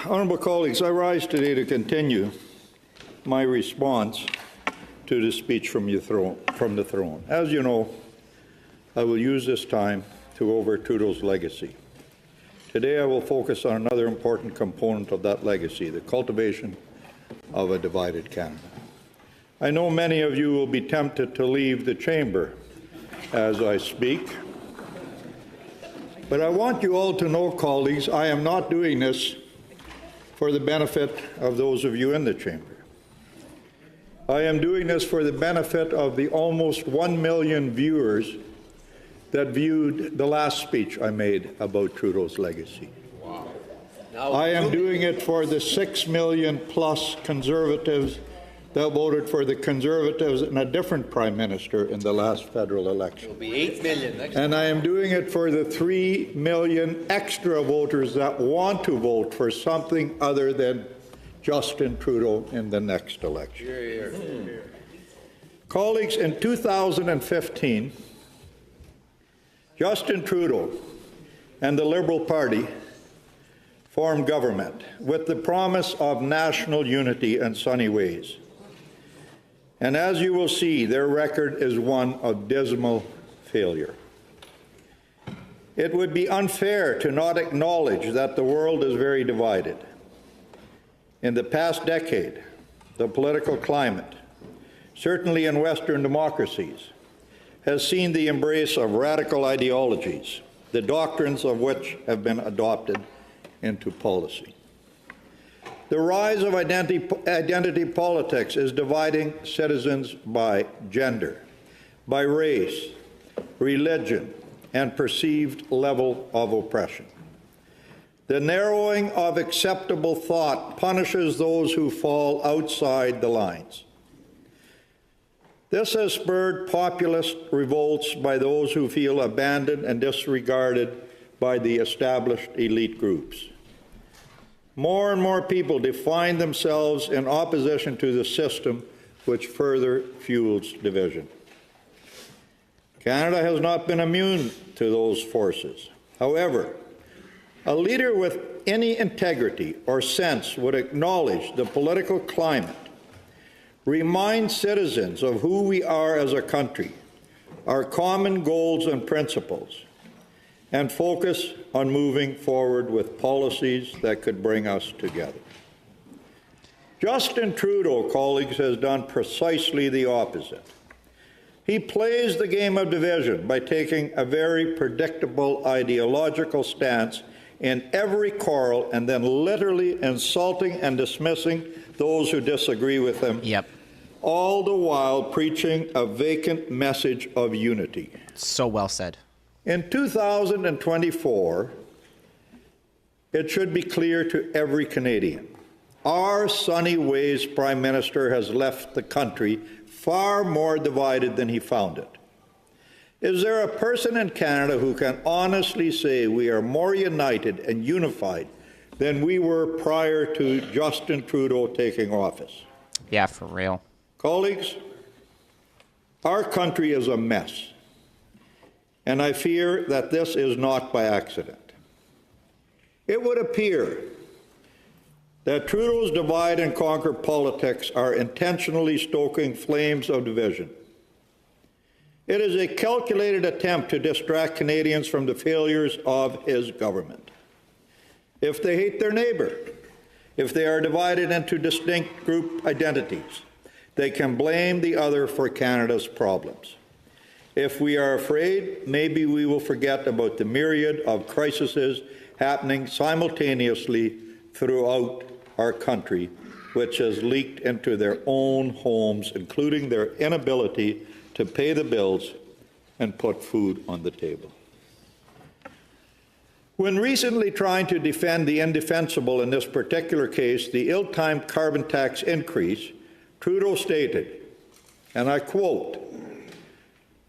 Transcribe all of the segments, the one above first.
Honourable colleagues, I rise today to continue my response to the speech from the throne. As you know, I will use this time to go over Trudeau's legacy. Today I will focus on another important component of that legacy, the cultivation of a divided Canada. I know many of you will be tempted to leave the chamber as I speak, but I want you all to know, colleagues, I am not doing this for the benefit of those of you in the chamber. I am doing this for the benefit of the almost 1 million viewers that viewed the last speech I made about Trudeau's legacy. Wow. I am doing it for the 6 million plus Conservatives that voted for the Conservatives and a different Prime Minister in the last federal election. It'll be 8 million next and I am doing it for the 3 million extra voters that want to vote for something other than Justin Trudeau in the next election. Hear, hear. Colleagues, in 2015, Justin Trudeau and the Liberal Party formed government with the promise of national unity and sunny ways. And as you will see, their record is one of dismal failure. It would be unfair to not acknowledge that the world is very divided. In the past decade, the political climate, certainly in Western democracies, has seen the embrace of radical ideologies, the doctrines of which have been adopted into policy. The rise of identity politics is dividing citizens by gender, by race, religion, and perceived level of oppression. The narrowing of acceptable thought punishes those who fall outside the lines. This has spurred populist revolts by those who feel abandoned and disregarded by the established elite groups. More and more people define themselves in opposition to the system, which further fuels division. Canada has not been immune to those forces. However, a leader with any integrity or sense would acknowledge the political climate, remind citizens of who we are as a country, our common goals and principles, and focus on moving forward with policies that could bring us together. Justin Trudeau, colleagues, has done precisely the opposite. He plays the game of division by taking a very predictable ideological stance in every quarrel and then literally insulting and dismissing those who disagree with him, all the while preaching a vacant message of unity. So well said. In 2024, it should be clear to every Canadian, our sunny ways Prime Minister has left the country far more divided than he found it. Is there a person in Canada who can honestly say we are more united and unified than we were prior to Justin Trudeau taking office? Yeah, for real. Colleagues, our country is a mess. And I fear that this is not by accident. It would appear that Trudeau's divide and conquer politics are intentionally stoking flames of division. It is a calculated attempt to distract Canadians from the failures of his government. If they hate their neighbour, if they are divided into distinct group identities, they can blame the other for Canada's problems. If we are afraid, maybe we will forget about the myriad of crises happening simultaneously throughout our country, which has leaked into their own homes, including their inability to pay the bills and put food on the table. When recently trying to defend the indefensible in this particular case, the ill-timed carbon tax increase, Trudeau stated, and I quote,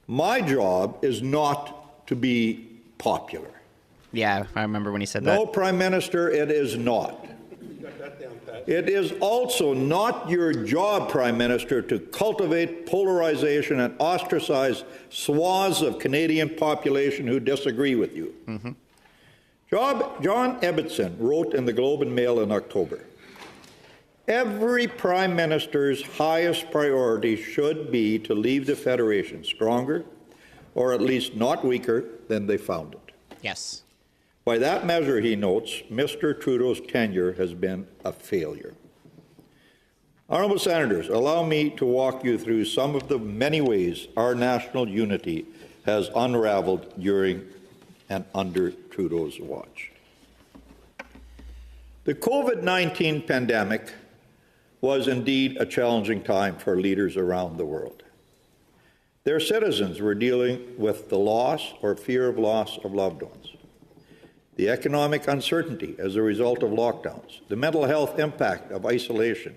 "My job is not to be popular." Yeah, I remember when he said that. No, Prime Minister, it is not. It is also not your job, Prime Minister, to cultivate polarization and ostracize swaths of Canadian population who disagree with you. John Ebbetson wrote in the Globe and Mail in October, every Prime Minister's highest priority should be to leave the Federation stronger, or at least not weaker, than they found it. Yes. By that measure, he notes, Mr. Trudeau's tenure has been a failure. Honourable Senators, allow me to walk you through some of the many ways our national unity has unraveled during and under Trudeau's watch. The COVID-19 pandemic was indeed a challenging time for leaders around the world. Their citizens were dealing with the loss or fear of loss of loved ones, the economic uncertainty as a result of lockdowns, the mental health impact of isolation,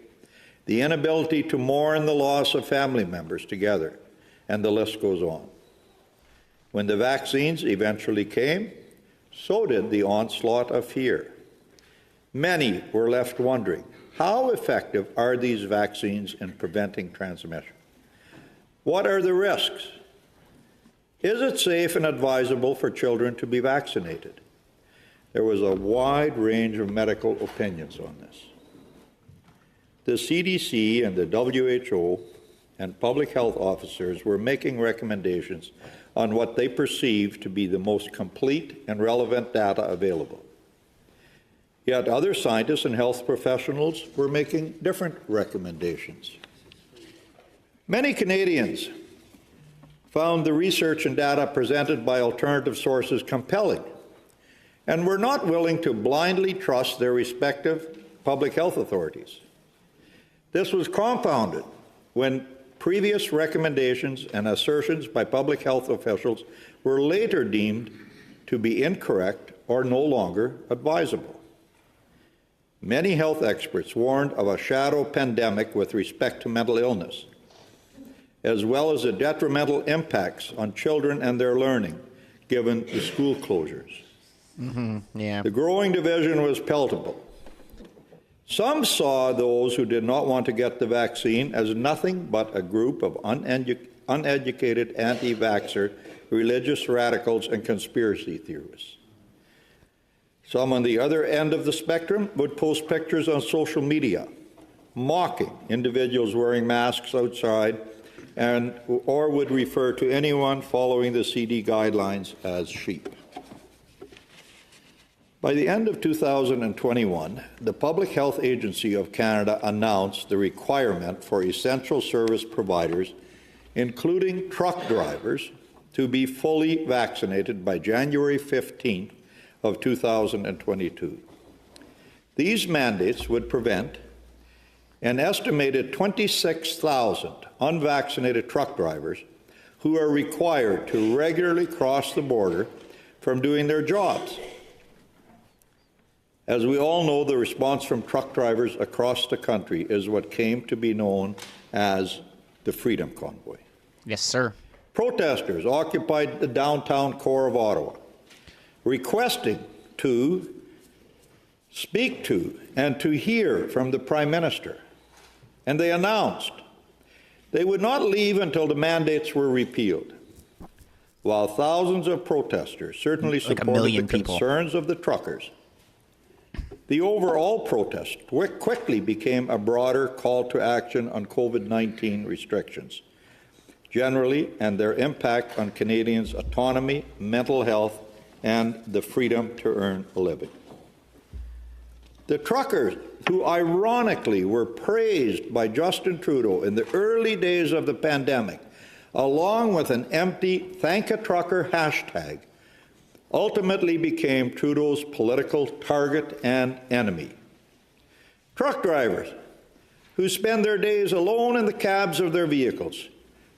the inability to mourn the loss of family members together, and the list goes on. When the vaccines eventually came, so did the onslaught of fear. Many were left wondering, how effective are these vaccines in preventing transmission? What are the risks? Is it safe and advisable for children to be vaccinated? There was a wide range of medical opinions on this. The CDC and the WHO and public health officers were making recommendations on what they perceived to be the most complete and relevant data available. Yet other scientists and health professionals were making different recommendations. Many Canadians found the research and data presented by alternative sources compelling and were not willing to blindly trust their respective public health authorities. This was compounded when previous recommendations and assertions by public health officials were later deemed to be incorrect or no longer advisable. Many health experts warned of a shadow pandemic with respect to mental illness, as well as the detrimental impacts on children and their learning, given the school closures. Yeah. The growing division was palpable. Some saw those who did not want to get the vaccine as nothing but a group of uneducated anti-vaxxer, religious radicals, and conspiracy theorists. Some on the other end of the spectrum would post pictures on social media, mocking individuals wearing masks outside, or would refer to anyone following the CD guidelines as sheep. By the end of 2021, the Public Health Agency of Canada announced the requirement for essential service providers, including truck drivers, to be fully vaccinated by January 15th of 2022. These mandates would prevent an estimated 26,000 unvaccinated truck drivers who are required to regularly cross the border from doing their jobs. As we all know, the response from truck drivers across the country is what came to be known as the Freedom Convoy. Yes, sir. Protesters occupied the downtown core of Ottawa, requesting to speak to and to hear from the Prime Minister. And they announced they would not leave until the mandates were repealed. While thousands of protesters certainly supported the concerns of the truckers, the overall protest quickly became a broader call to action on COVID-19 restrictions generally and their impact on Canadians' autonomy, mental health, and the freedom to earn a living. The truckers, who ironically were praised by Justin Trudeau in the early days of the pandemic, along with an empty "Thank a Trucker" hashtag, ultimately became Trudeau's political target and enemy. Truck drivers, who spend their days alone in the cabs of their vehicles,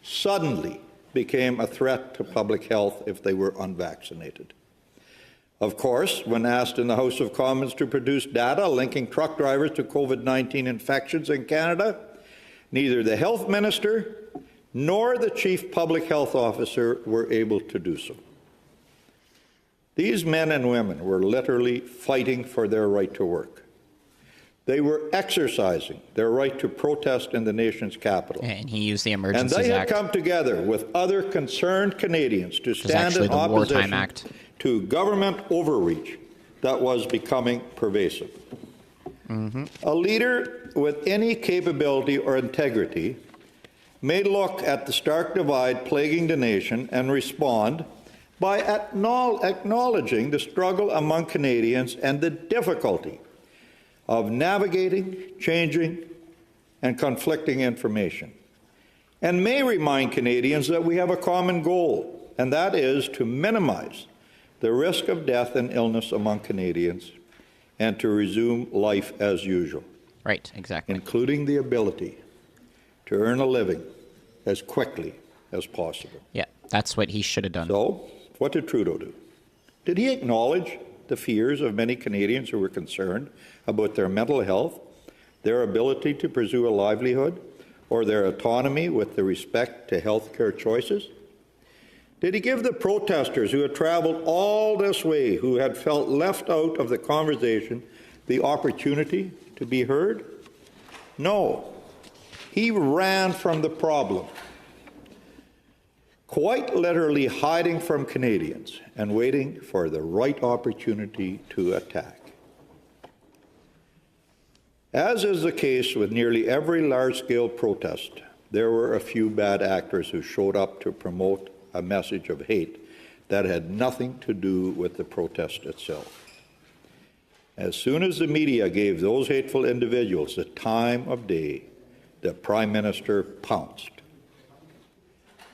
suddenly became a threat to public health if they were unvaccinated. Of course, when asked in the House of Commons to produce data linking truck drivers to COVID-19 infections in Canada, neither the Health Minister nor the Chief Public Health Officer were able to do so. These men and women were literally fighting for their right to work. They were exercising their right to protest in the nation's capital. And he used the Emergencies Act. And they had come together with other concerned Canadians to stand in opposition to government overreach that was becoming pervasive. A leader with any capability or integrity may look at the stark divide plaguing the nation and respond by acknowledging the struggle among Canadians and the difficulty of navigating, changing, and conflicting information, and may remind Canadians that we have a common goal, and that is to minimize the risk of death and illness among Canadians and to resume life as usual. Right, exactly. Including the ability to earn a living as quickly as possible. Yeah, that's what he should have done. So, what did Trudeau do? Did he acknowledge the fears of many Canadians who were concerned about their mental health, their ability to pursue a livelihood, or their autonomy with respect to health care choices? Did he give the protesters who had traveled all this way, who had felt left out of the conversation, the opportunity to be heard? No. He ran from the problem, quite literally hiding from Canadians and waiting for the right opportunity to attack. As is the case with nearly every large-scale protest, there were a few bad actors who showed up to promote a message of hate that had nothing to do with the protest itself. As soon as the media gave those hateful individuals the time of day, the Prime Minister pounced.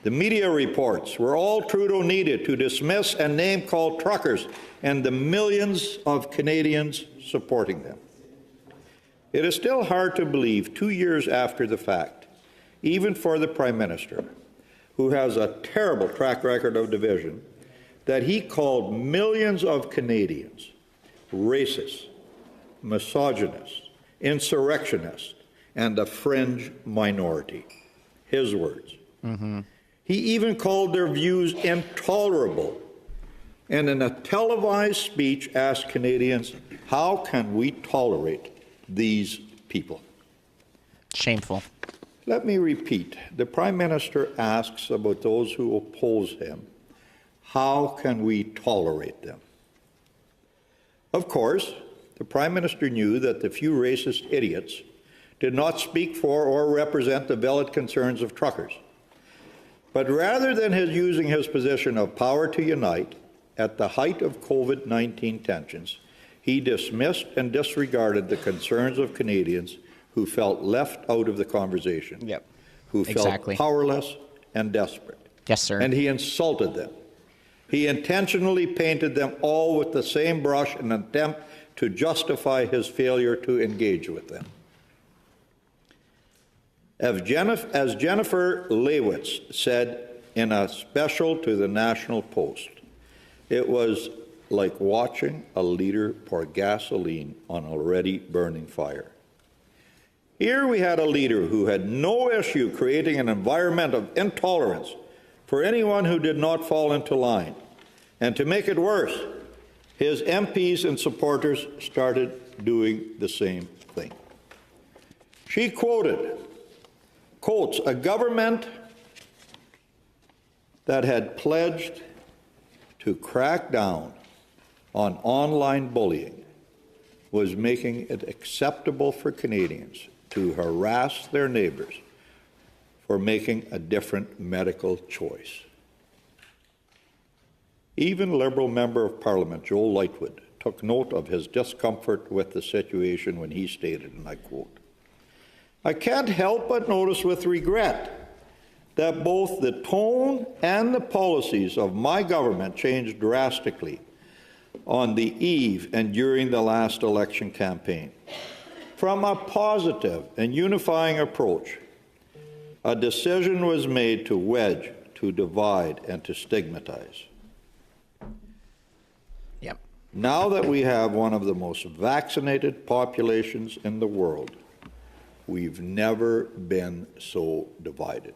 The media reports were all Trudeau needed to dismiss and name-call truckers and the millions of Canadians supporting them. It is still hard to believe 2 years after the fact, even for the Prime Minister, who has a terrible track record of division, that he called millions of Canadians racist, misogynist, insurrectionist, and a fringe minority. His words. He even called their views intolerable, and in a televised speech asked Canadians, how can we tolerate these people? Shameful. Let me repeat. The Prime Minister asks about those who oppose him, how can we tolerate them? Of course, the Prime Minister knew that the few racist idiots did not speak for or represent the valid concerns of truckers. But rather than using his position of power to unite at the height of COVID-19 tensions, he dismissed and disregarded the concerns of Canadians who felt left out of the conversation, who felt powerless and desperate. Yes, sir. And he insulted them. He intentionally painted them all with the same brush in an attempt to justify his failure to engage with them. As Jennifer Leywitz said in a special to the National Post, it was like watching a leader pour gasoline on an already burning fire. Here we had a leader who had no issue creating an environment of intolerance for anyone who did not fall into line. And to make it worse, his MPs and supporters started doing the same thing. She quotes, a government that had pledged to crack down on online bullying was making it acceptable for Canadians to harass their neighbours for making a different medical choice. Even Liberal Member of Parliament Joel Lightwood took note of his discomfort with the situation when he stated, and I quote, I can't help but notice with regret that both the tone and the policies of my government changed drastically on the eve and during the last election campaign. From a positive and unifying approach, a decision was made to wedge, to divide, and to stigmatize. Yep. Now that we have one of the most vaccinated populations in the world, we've never been so divided.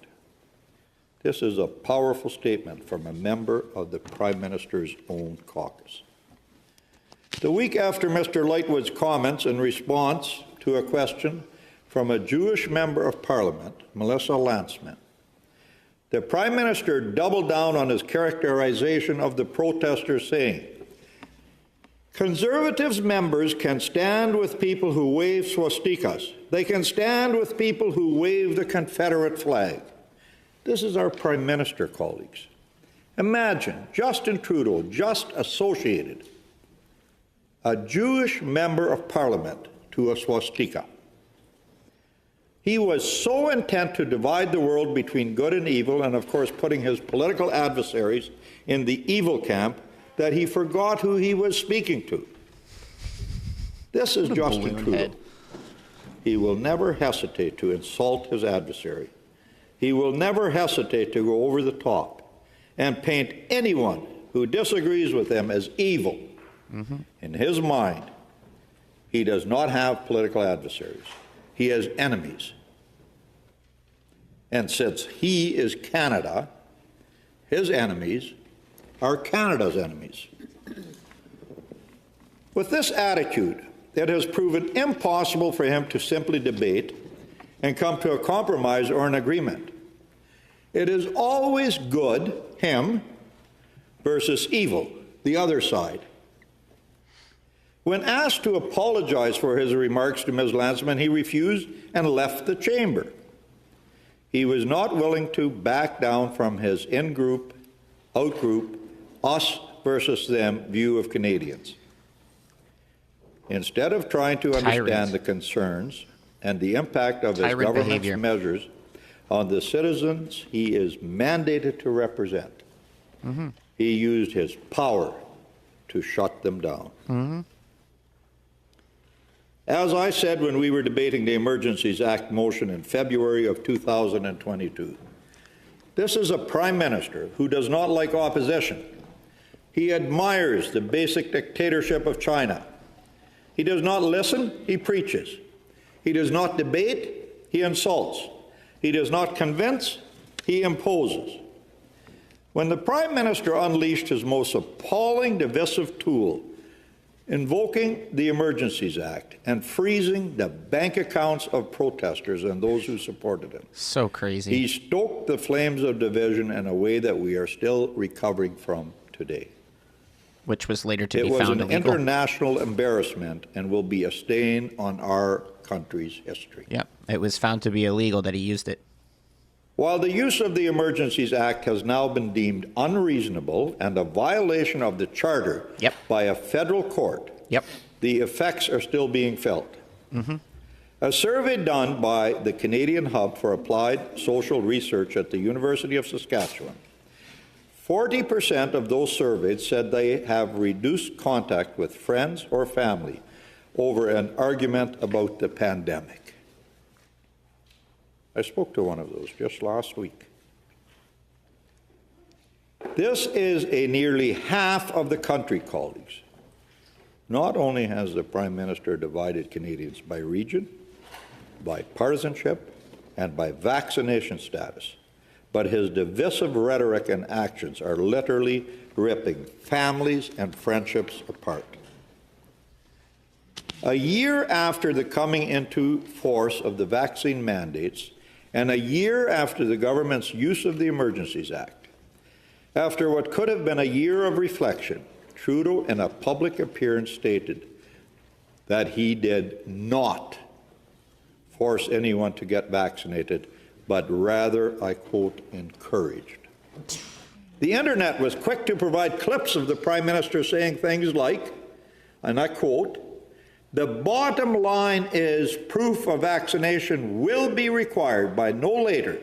This is a powerful statement from a member of the Prime Minister's own caucus. The week after Mr. Lightwood's comments in response to a question from a Jewish member of Parliament, Melissa Lantsman, the Prime Minister doubled down on his characterization of the protesters, saying, Conservatives members can stand with people who wave swastikas. They can stand with people who wave the Confederate flag. This is our Prime Minister, colleagues. Imagine Justin Trudeau just associated a Jewish member of Parliament to a swastika. He was so intent to divide the world between good and evil, and of course putting his political adversaries in the evil camp, that he forgot who he was speaking to. This is Justin Trudeau. He will never hesitate to insult his adversary. He will never hesitate to go over the top and paint anyone who disagrees with him as evil. In his mind, he does not have political adversaries. He has enemies. And since he is Canada, his enemies are Canada's enemies. With this attitude, it has proven impossible for him to simply debate and come to a compromise or an agreement. It is always good, him, versus evil, the other side. When asked to apologize for his remarks to Ms. Landsman, he refused and left the chamber. He was not willing to back down from his in-group, out-group, us versus them view of Canadians. Instead of trying to understand the concerns and the impact of his government's measures on the citizens he is mandated to represent, he used his power to shut them down. As I said when we were debating the Emergencies Act motion in February of 2022, this is a Prime Minister who does not like opposition. He admires the basic dictatorship of China. He does not listen, he preaches. He does not debate, he insults. He does not convince, he imposes. When the Prime Minister unleashed his most appalling divisive tool, invoking the Emergencies Act and freezing the bank accounts of protesters and those who supported him. So crazy. He stoked the flames of division in a way that we are still recovering from today. Which was later to be found illegal. It was an international embarrassment and will be a stain on our country's history. Yep, it was found to be illegal that he used it. While the use of the Emergencies Act has now been deemed unreasonable and a violation of the Charter by a federal court, the effects are still being felt. A survey done by the Canadian Hub for Applied Social Research at the University of Saskatchewan, 40% of those surveyed said they have reduced contact with friends or family over an argument about the pandemic. I spoke to one of those just last week. This is a nearly half of the country, colleagues. Not only has the Prime Minister divided Canadians by region, by partisanship, and by vaccination status, but his divisive rhetoric and actions are literally ripping families and friendships apart. A year after the coming into force of the vaccine mandates, and a year after the government's use of the Emergencies Act, after what could have been a year of reflection, Trudeau in a public appearance stated that he did not force anyone to get vaccinated, but rather, I quote, encouraged. The internet was quick to provide clips of the Prime Minister saying things like, and I quote, "The bottom line is proof of vaccination will be required by no later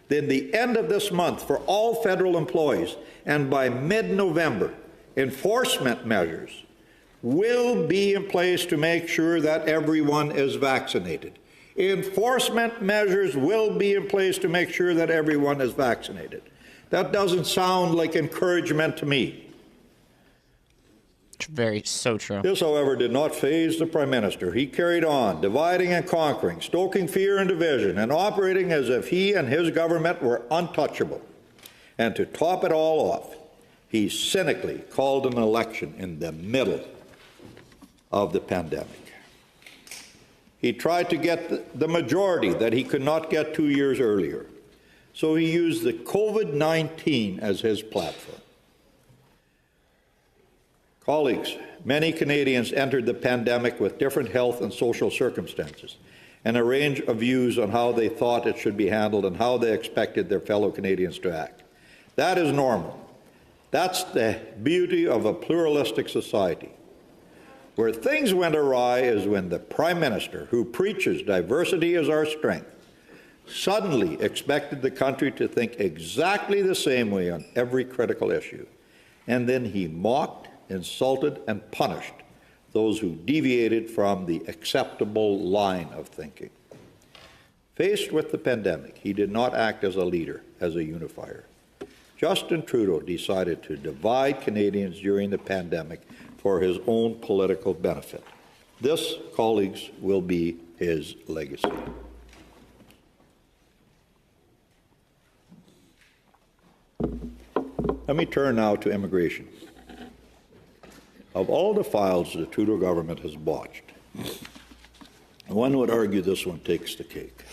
than the end of this month for all federal employees, and by mid-November, enforcement measures will be in place to make sure that everyone is vaccinated." Enforcement measures will be in place to make sure that everyone is vaccinated. That doesn't sound like encouragement to me. So true. This, however, did not faze the Prime Minister. He carried on, dividing and conquering, stoking fear and division, and operating as if he and his government were untouchable. And to top it all off, he cynically called an election in the middle of the pandemic. He tried to get the majority that he could not get 2 years earlier. So he used the COVID-19 as his platform. Colleagues, many Canadians entered the pandemic with different health and social circumstances and a range of views on how they thought it should be handled and how they expected their fellow Canadians to act. That is normal. That's the beauty of a pluralistic society. Where things went awry is when the Prime Minister, who preaches diversity is our strength, suddenly expected the country to think exactly the same way on every critical issue. And then he mocked, insulted, and punished those who deviated from the acceptable line of thinking. Faced with the pandemic, he did not act as a leader, as a unifier. Justin Trudeau decided to divide Canadians during the pandemic for his own political benefit. This, colleagues, will be his legacy. Let me turn now to immigration. Of all the files the Trudeau government has botched, one would argue this one takes the cake,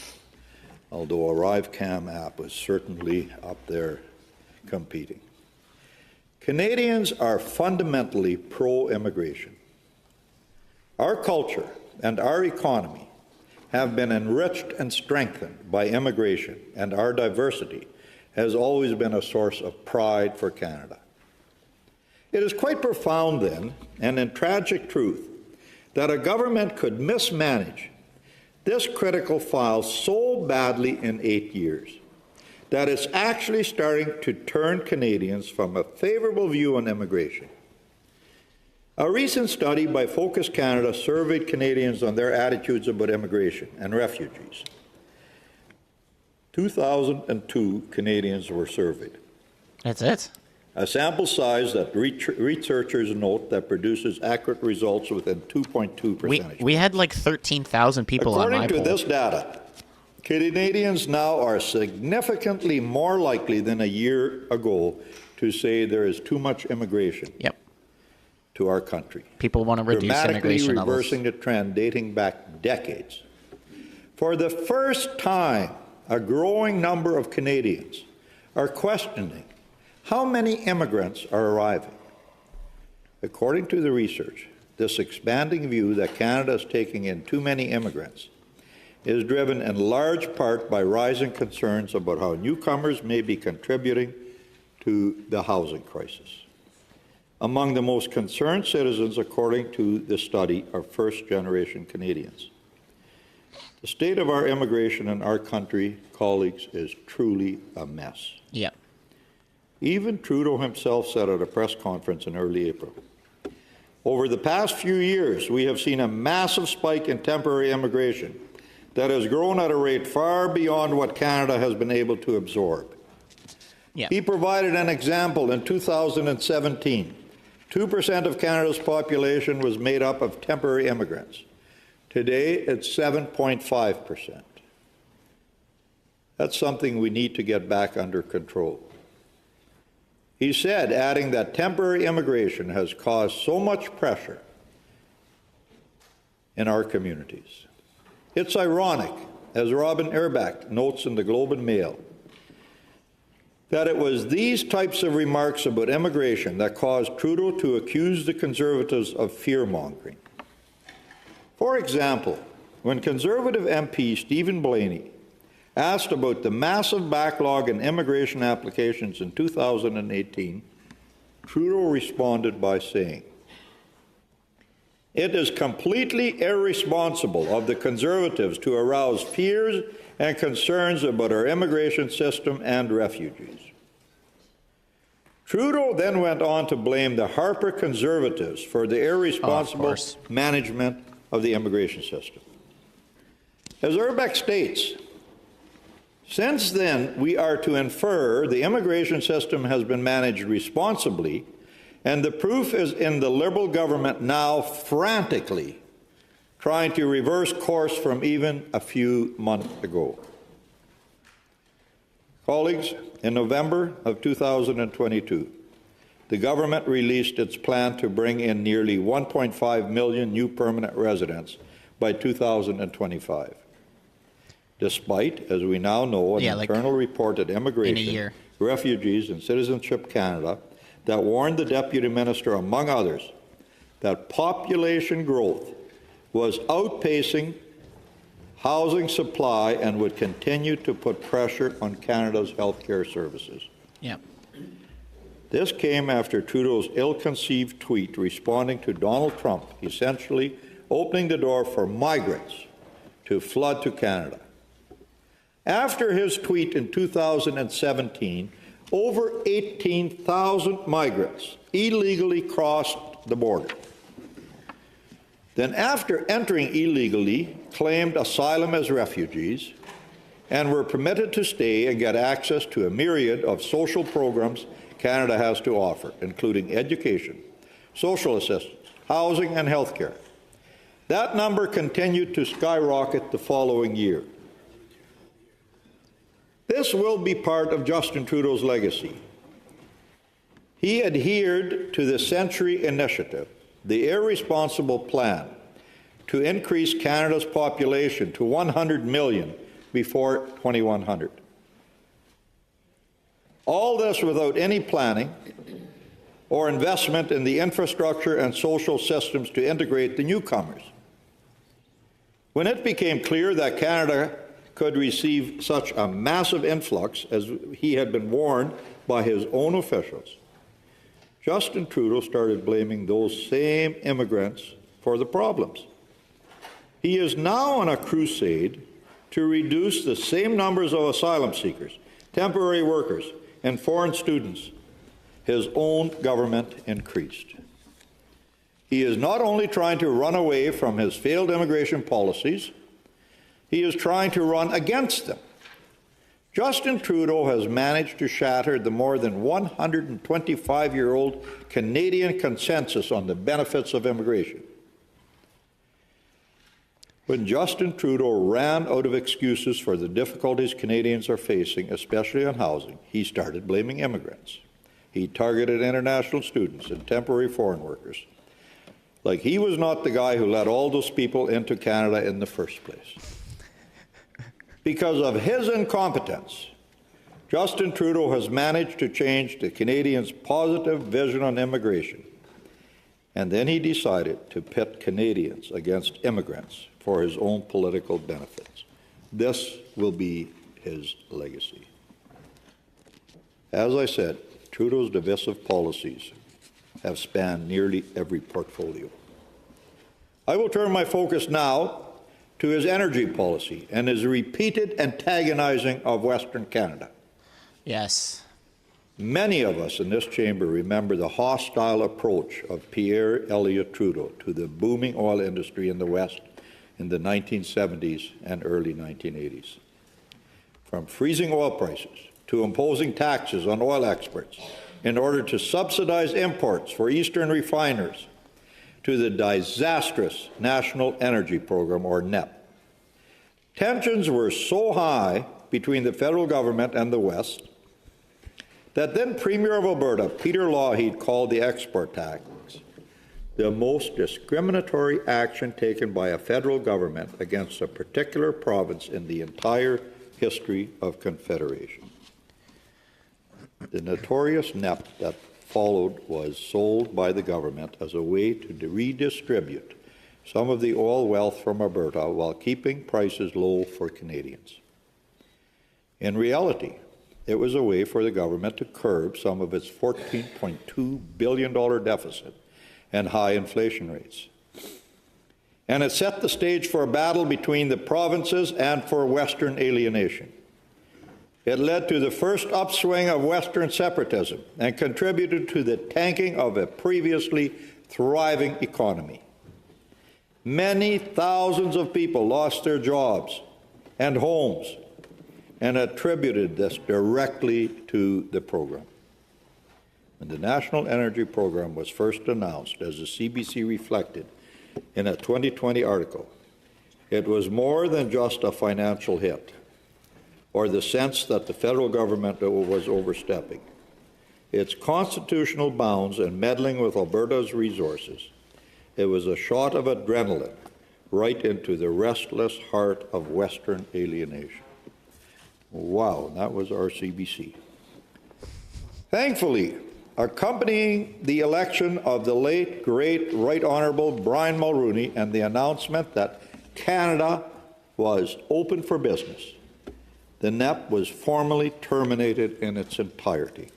although ArriveCam app was certainly up there competing. Canadians are fundamentally pro-immigration. Our culture and our economy have been enriched and strengthened by immigration, and our diversity has always been a source of pride for Canada. It is quite profound, then, and in tragic truth, that a government could mismanage this critical file so badly in 8 years that it's actually starting to turn Canadians from a favourable view on immigration. A recent study by Focus Canada surveyed Canadians on their attitudes about immigration and refugees. 2,002 Canadians were surveyed. That's it? A sample size that researchers note that produces accurate results within 2.2%. We had like 13,000 people on my poll. According to this data, Canadians now are significantly more likely than a year ago to say there is too much immigration to our country. People want to reduce immigration levels. Reversing the trend dating back decades. For the first time, a growing number of Canadians are questioning how many immigrants are arriving. According to the research, this expanding view that Canada is taking in too many immigrants is driven in large part by rising concerns about how newcomers may be contributing to the housing crisis. Among the most concerned citizens, according to the study, are first-generation Canadians. The state of our immigration in our country, colleagues, is truly a mess. Yeah. Even Trudeau himself said at a press conference in early April, over the past few years, we have seen a massive spike in temporary immigration that has grown at a rate far beyond what Canada has been able to absorb. Yeah. He provided an example in 2017. 2% of Canada's population was made up of temporary immigrants. Today, it's 7.5%. That's something we need to get back under control. He said, adding that temporary immigration has caused so much pressure in our communities. It's ironic, as Robin Erbach notes in the Globe and Mail, that it was these types of remarks about immigration that caused Trudeau to accuse the Conservatives of fear-mongering. For example, when Conservative MP Stephen Blaney asked about the massive backlog in immigration applications in 2018, Trudeau responded by saying, "It is completely irresponsible of the Conservatives to arouse fears and concerns about our immigration system and refugees." Trudeau then went on to blame the Harper Conservatives for the irresponsible management of the immigration system. As Erbach states, since then, we are to infer the immigration system has been managed responsibly, and the proof is in the Liberal government now frantically trying to reverse course from even a few months ago. Colleagues, in November of 2022, the government released its plan to bring in nearly 1.5 million new permanent residents by 2025. Despite, as we now know, an internal report at Immigration, Refugees and Citizenship Canada that warned the Deputy Minister, among others, that population growth was outpacing housing supply and would continue to put pressure on Canada's healthcare services. Yeah. This came after Trudeau's ill-conceived tweet responding to Donald Trump, essentially opening the door for migrants to flood to Canada. After his tweet in 2017, over 18,000 migrants illegally crossed the border. Then after entering illegally, claimed asylum as refugees and were permitted to stay and get access to a myriad of social programs Canada has to offer, including education, social assistance, housing, and health care. That number continued to skyrocket the following year. This will be part of Justin Trudeau's legacy. He adhered to the Century Initiative, the irresponsible plan to increase Canada's population to 100 million before 2100. All this without any planning or investment in the infrastructure and social systems to integrate the newcomers. When it became clear that Canada could receive such a massive influx as he had been warned by his own officials, Justin Trudeau started blaming those same immigrants for the problems. He is now on a crusade to reduce the same numbers of asylum seekers, temporary workers, and foreign students his own government increased. He is not only trying to run away from his failed immigration policies, he is trying to run against them. Justin Trudeau has managed to shatter the more than 125-year-old Canadian consensus on the benefits of immigration. When Justin Trudeau ran out of excuses for the difficulties Canadians are facing, especially on housing, he started blaming immigrants. He targeted international students and temporary foreign workers, like he was not the guy who let all those people into Canada in the first place. Because of his incompetence, Justin Trudeau has managed to change the Canadians' positive vision on immigration. And then he decided to pit Canadians against immigrants for his own political benefits. This will be his legacy. As I said, Trudeau's divisive policies have spanned nearly every portfolio. I will turn my focus now to his energy policy and his repeated antagonizing of Western Canada. Yes. Many of us in this chamber remember the hostile approach of Pierre Elliott Trudeau to the booming oil industry in the West in the 1970s and early 1980s. From freezing oil prices to imposing taxes on oil exports in order to subsidize imports for Eastern refiners, to the disastrous National Energy Program, or NEP. Tensions were so high between the federal government and the West that then Premier of Alberta, Peter Lougheed, called the export tax the most discriminatory action taken by a federal government against a particular province in the entire history of Confederation. The notorious NEP that followed was sold by the government as a way to redistribute some of the oil wealth from Alberta while keeping prices low for Canadians. In reality, it was a way for the government to curb some of its $14.2 billion deficit and high inflation rates. And it set the stage for a battle between the provinces and for Western alienation. It led to the first upswing of Western separatism and contributed to the tanking of a previously thriving economy. Many thousands of people lost their jobs and homes and attributed this directly to the program. When the National Energy Program was first announced, as the CBC reflected in a 2020 article, it was more than just a financial hit or the sense that the federal government was overstepping. Its constitutional bounds and meddling with Alberta's resources, it was a shot of adrenaline right into the restless heart of Western alienation. Wow, that was our CBC. Thankfully, accompanying the election of the late, great, Right Honourable Brian Mulroney and the announcement that Canada was open for business, the NEP was formally terminated in its entirety.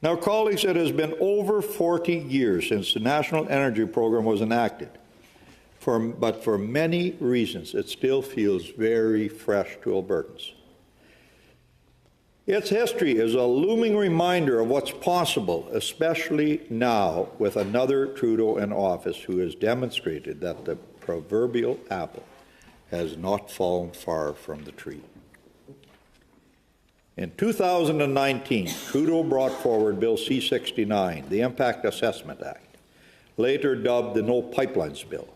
Now, colleagues, it has been over 40 years since the National Energy Program was enacted, but for many reasons, it still feels very fresh to Albertans. Its history is a looming reminder of what's possible, especially now with another Trudeau in office who has demonstrated that the proverbial apple has not fallen far from the tree. In 2019, Trudeau brought forward Bill C-69, the Impact Assessment Act, later dubbed the No Pipelines Bill,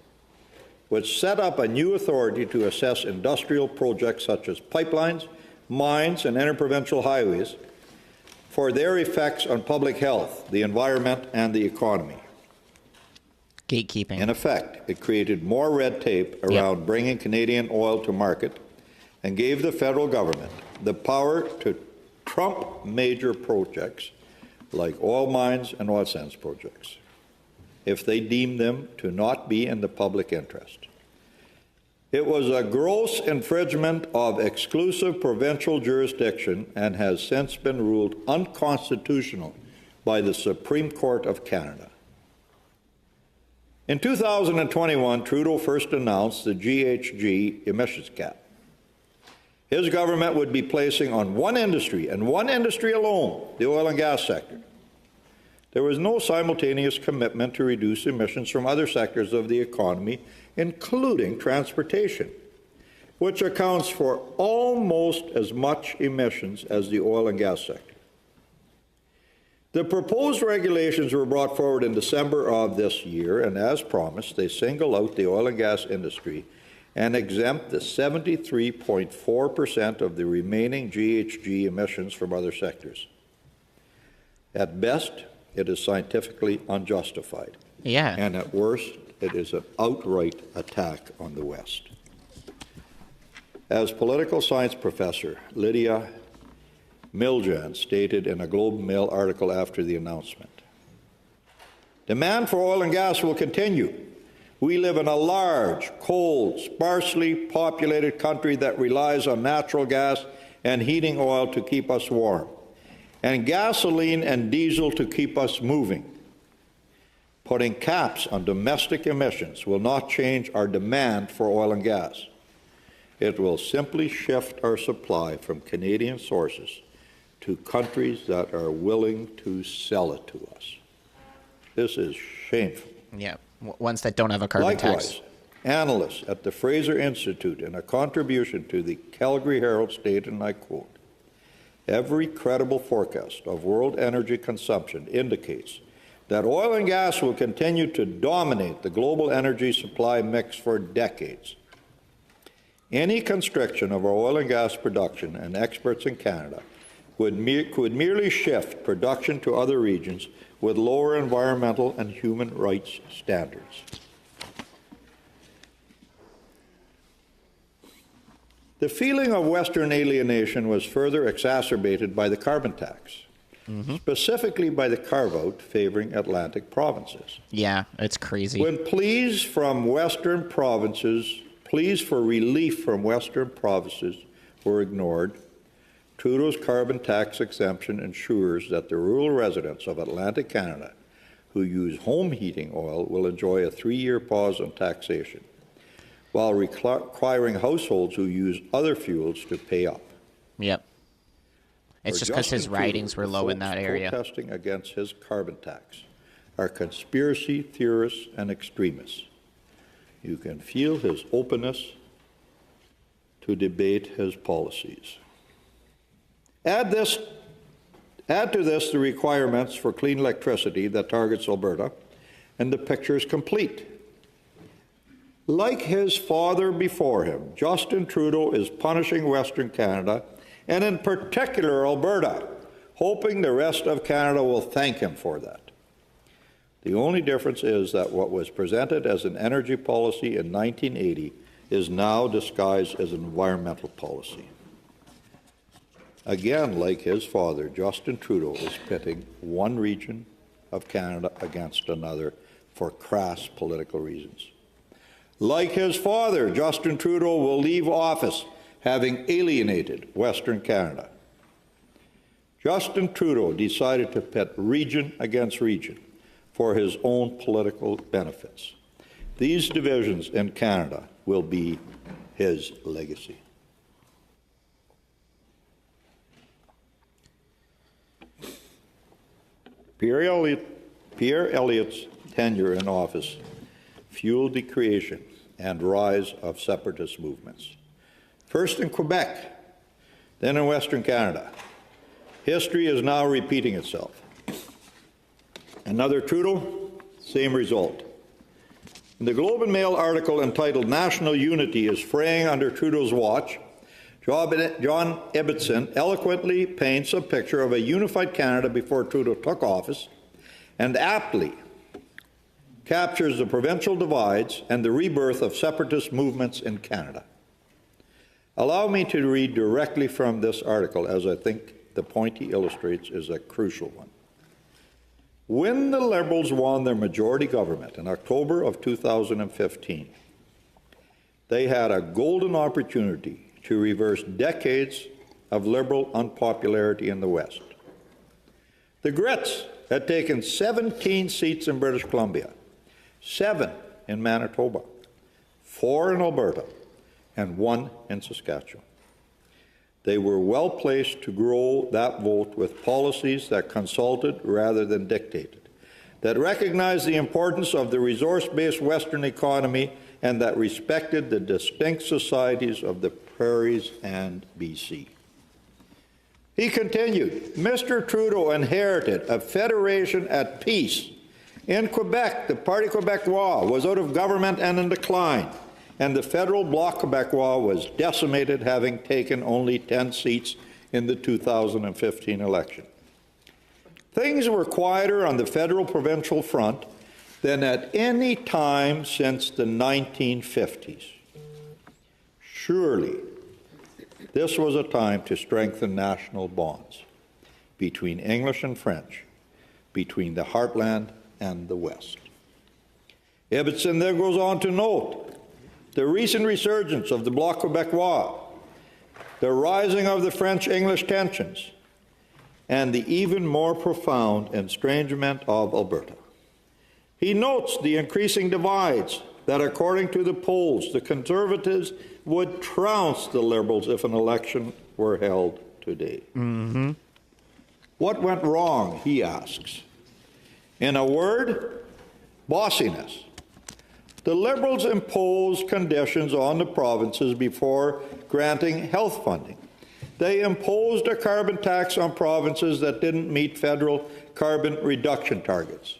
which set up a new authority to assess industrial projects such as pipelines, mines, and interprovincial highways for their effects on public health, the environment, and the economy. Gatekeeping. In effect, it created more red tape around bringing Canadian oil to market and gave the federal government the power to trump major projects like oil mines and oil sands projects if they deem them to not be in the public interest. It was a gross infringement of exclusive provincial jurisdiction and has since been ruled unconstitutional by the Supreme Court of Canada. In 2021, Trudeau first announced the GHG emissions cap. His government would be placing on one industry, and one industry alone, the oil and gas sector. There was no simultaneous commitment to reduce emissions from other sectors of the economy, including transportation, which accounts for almost as much emissions as the oil and gas sector. The proposed regulations were brought forward in December of this year, and as promised, they single out the oil and gas industry and exempt the 73.4% of the remaining GHG emissions from other sectors. At best, it is scientifically unjustified. Yeah. And at worst, it is an outright attack on the West. As political science professor Lydia Miljan stated in a Globe and Mail article after the announcement, demand for oil and gas will continue. We live in a large, cold, sparsely populated country that relies on natural gas and heating oil to keep us warm, and gasoline and diesel to keep us moving. Putting caps on domestic emissions will not change our demand for oil and gas. It will simply shift our supply from Canadian sources to countries that are willing to sell it to us. This is shameful. Yeah, ones that don't have a carbon Likewise, tax. analysts at the Fraser Institute, in a contribution to the Calgary Herald, stated, and I quote, "Every credible forecast of world energy consumption indicates that oil and gas will continue to dominate the global energy supply mix for decades. Any constriction of our oil and gas production, and experts in Canada could merely shift production to other regions with lower environmental and human rights standards." The feeling of Western alienation was further exacerbated by the carbon tax, specifically by the carve-out favoring Atlantic provinces. Yeah, it's crazy. When pleas from Western provinces, pleas for relief from Western provinces were ignored, Trudeau's carbon tax exemption ensures that the rural residents of Atlantic Canada who use home heating oil will enjoy a 3-year pause on taxation, while requiring households who use other fuels to pay up. Yep. It's just because his ridings were low in that area. Protesting against his carbon tax are conspiracy theorists and extremists. You can feel his openness to debate his policies. Add to this the requirements for clean electricity that targets Alberta, and the picture is complete. Like his father before him, Justin Trudeau is punishing Western Canada, and in particular Alberta, hoping the rest of Canada will thank him for that. The only difference is that what was presented as an energy policy in 1980 is now disguised as an environmental policy. Again, like his father, Justin Trudeau is pitting one region of Canada against another for crass political reasons. Like his father, Justin Trudeau will leave office having alienated Western Canada. Justin Trudeau decided to pit region against region for his own political benefits. These divisions in Canada will be his legacy. Pierre Elliott's tenure in office fueled the creation and rise of separatist movements. First in Quebec, then in Western Canada. History is now repeating itself. Another Trudeau, same result. In the Globe and Mail article entitled "National Unity is Fraying Under Trudeau's Watch," John Ibbitson eloquently paints a picture of a unified Canada before Trudeau took office and aptly captures the provincial divides and the rebirth of separatist movements in Canada. Allow me to read directly from this article, as I think the point he illustrates is a crucial one. When the Liberals won their majority government in October of 2015, they had a golden opportunity to reverse decades of Liberal unpopularity in the West. The Grits had taken 17 seats in British Columbia, 7 in Manitoba, 4 in Alberta, and 1 in Saskatchewan. They were well placed to grow that vote with policies that consulted rather than dictated, that recognized the importance of the resource-based Western economy and that respected the distinct societies of the prairies and BC. He continued, Mr. Trudeau inherited a federation at peace. In Quebec, the Parti Québécois was out of government and in decline, and the federal Bloc Québécois was decimated, having taken only 10 seats in the 2015 election. Things were quieter on the federal-provincial front than at any time since the 1950s. Surely, this was a time to strengthen national bonds between English and French, between the heartland and the West. Ibbitson then goes on to note the recent resurgence of the Bloc Québécois, the rising of the French-English tensions, and the even more profound estrangement of Alberta. He notes the increasing divides that, according to the polls, the Conservatives would trounce the Liberals if an election were held today. Mm-hmm. What went wrong, he asks. In a word, bossiness. The Liberals imposed conditions on the provinces before granting health funding. They imposed a carbon tax on provinces that didn't meet federal carbon reduction targets.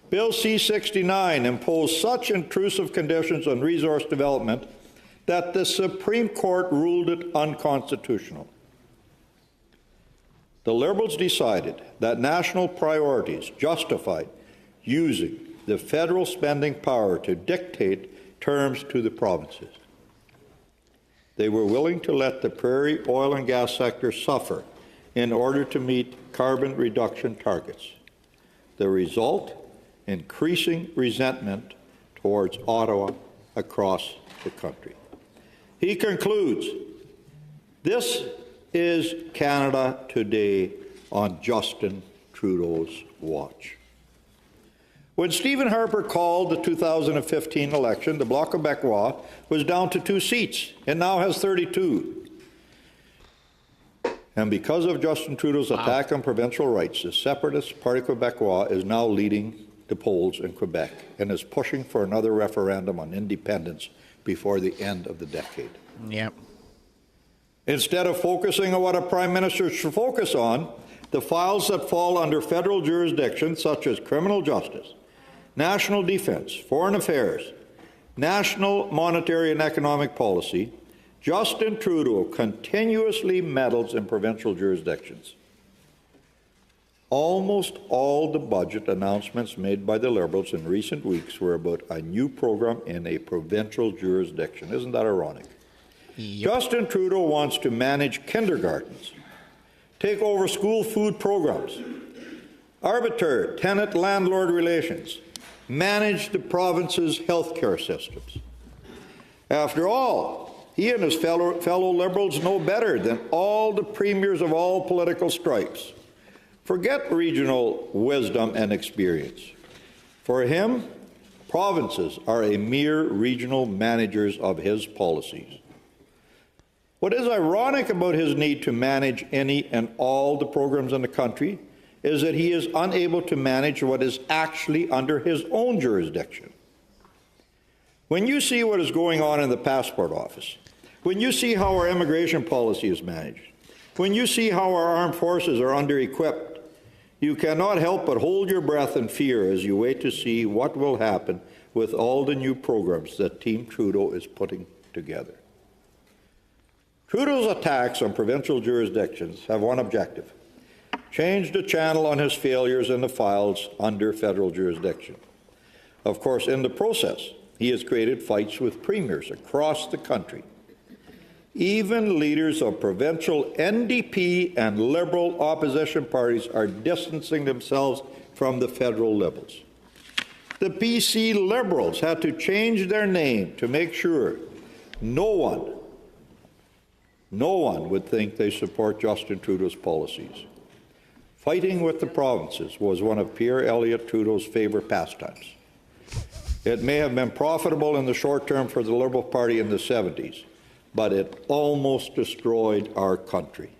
Bill C-69 imposed such intrusive conditions on resource development that the Supreme Court ruled it unconstitutional. The Liberals decided that national priorities justified using the federal spending power to dictate terms to the provinces. They were willing to let the prairie oil and gas sector suffer in order to meet carbon reduction targets. The result? Increasing resentment towards Ottawa across the country. He concludes, this is Canada today on Justin Trudeau's watch. When Stephen Harper called the 2015 election, the Bloc Québécois was down to 2 seats. It now has 32. And because of Justin Trudeau's attack on provincial rights, the separatist Parti Québécois is now leading the polls in Quebec and is pushing for another referendum on independence before the end of the decade. Yep. Instead of focusing on what a prime minister should focus on, the files that fall under federal jurisdiction, such as criminal justice, national defense, foreign affairs, national monetary and economic policy, Justin Trudeau continuously meddles in provincial jurisdictions. Almost all the budget announcements made by the Liberals in recent weeks were about a new program in a provincial jurisdiction. Isn't that ironic? Yep. Justin Trudeau wants to manage kindergartens take over school food programs, arbiter tenant-landlord relations, manage the province's healthcare systems. After all, he and his fellow Liberals know better than all the premiers of all political stripes. Forget regional wisdom and experience. For him, provinces are a mere regional managers of his policies. What is ironic about his need to manage any and all the programs in the country is that he is unable to manage what is actually under his own jurisdiction. When you see what is going on in the passport office, when you see how our immigration policy is managed, when you see how our armed forces are under-equipped, you cannot help but hold your breath in fear as you wait to see what will happen with all the new programs that Team Trudeau is putting together. Trudeau's attacks on provincial jurisdictions have one objective: change the channel on his failures in the files under federal jurisdiction. Of course, in the process, he has created fights with premiers across the country. Even leaders of provincial NDP and Liberal opposition parties are distancing themselves from the federal Liberals. The BC Liberals had to change their name to make sure no one would think they support Justin Trudeau's policies. Fighting with the provinces was one of Pierre Elliott Trudeau's favorite pastimes. It may have been profitable in the short term for the Liberal Party in the 70s, but it almost destroyed our country.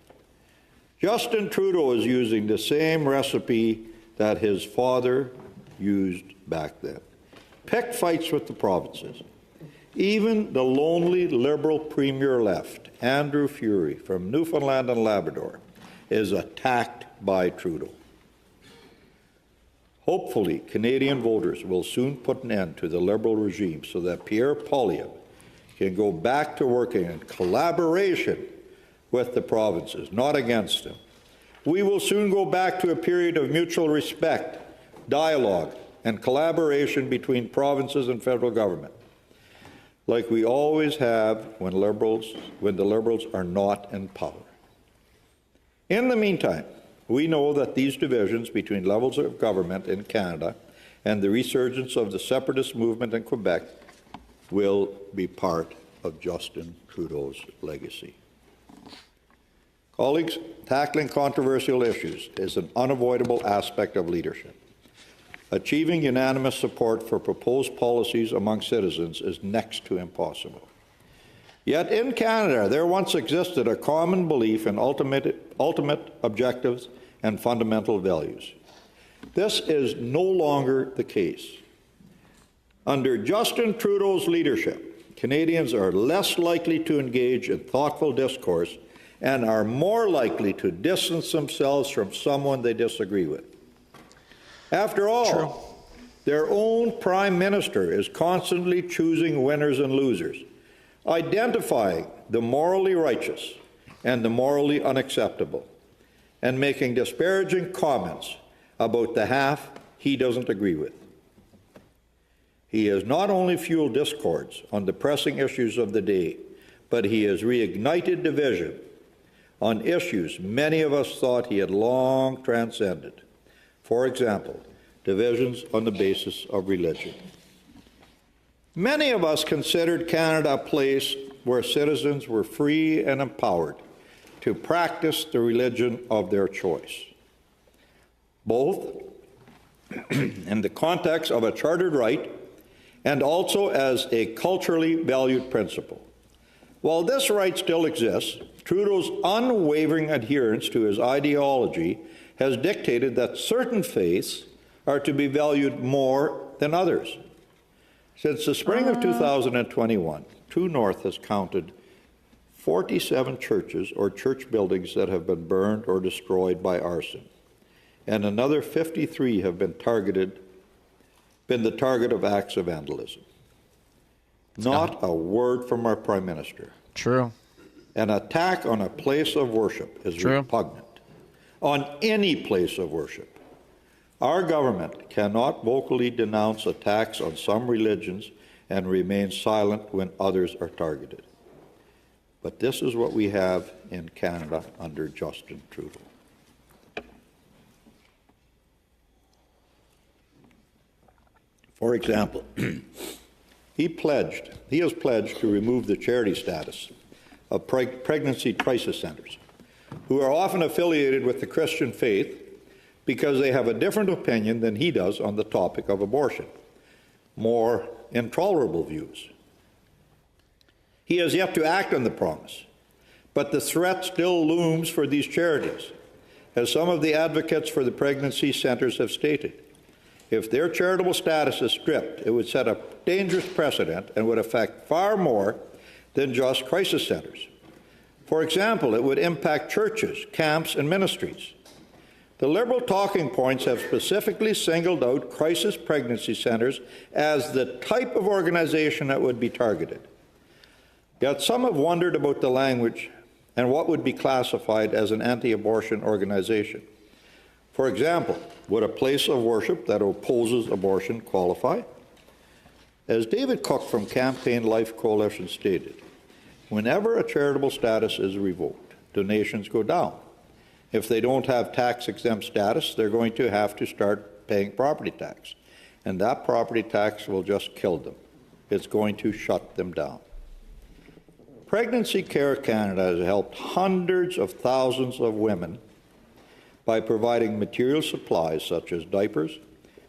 Justin Trudeau is using the same recipe that his father used back then. Pick fights with the provinces. Even the lonely Liberal Premier left, Andrew Furey from Newfoundland and Labrador, is attacked by Trudeau. Hopefully, Canadian voters will soon put an end to the Liberal regime so that Pierre Poilievre can go back to working in collaboration with the provinces, not against them. We will soon go back to a period of mutual respect, dialogue, and collaboration between provinces and federal government, like we always have when the Liberals are not in power. In the meantime, we know that these divisions between levels of government in Canada and the resurgence of the separatist movement in Quebec will be part of Justin Trudeau's legacy. Colleagues, tackling controversial issues is an unavoidable aspect of leadership. Achieving unanimous support for proposed policies among citizens is next to impossible. Yet in Canada, there once existed a common belief in ultimate objectives and fundamental values. This is no longer the case. Under Justin Trudeau's leadership, Canadians are less likely to engage in thoughtful discourse and are more likely to distance themselves from someone they disagree with. After all, their own Prime Minister is constantly choosing winners and losers, identifying the morally righteous and the morally unacceptable, and making disparaging comments about the half he doesn't agree with. He has not only fueled discords on the pressing issues of the day, but he has reignited division on issues many of us thought he had long transcended. For example, divisions on the basis of religion. Many of us considered Canada a place where citizens were free and empowered to practice the religion of their choice, both in the context of a chartered right and also as a culturally valued principle. While this right still exists, Trudeau's unwavering adherence to his ideology has dictated that certain faiths are to be valued more than others. Since the spring of 2021, True North has counted 47 churches or church buildings that have been burned or destroyed by arson, and another 53 have been the target of acts of vandalism. Not a word from our Prime Minister. True. An attack on a place of worship is repugnant. On any place of worship. Our government cannot vocally denounce attacks on some religions and remain silent when others are targeted. But this is what we have in Canada under Justin Trudeau. For example, he has pledged to remove the charity status of pregnancy crisis centers, who are often affiliated with the Christian faith because they have a different opinion than he does on the topic of abortion, more intolerable views. He has yet to act on the promise, but the threat still looms for these charities, as some of the advocates for the pregnancy centers have stated. If their charitable status is stripped, it would set a dangerous precedent and would affect far more than just crisis centers. For example, it would impact churches, camps, and ministries. The Liberal talking points have specifically singled out crisis pregnancy centers as the type of organization that would be targeted. Yet some have wondered about the language and what would be classified as an anti-abortion organization. For example, would a place of worship that opposes abortion qualify? As David Cook from Campaign Life Coalition stated, whenever a charitable status is revoked, donations go down. If they don't have tax-exempt status, they're going to have to start paying property tax. And that property tax will just kill them. It's going to shut them down. Pregnancy Care Canada has helped hundreds of thousands of women by providing material supplies such as diapers,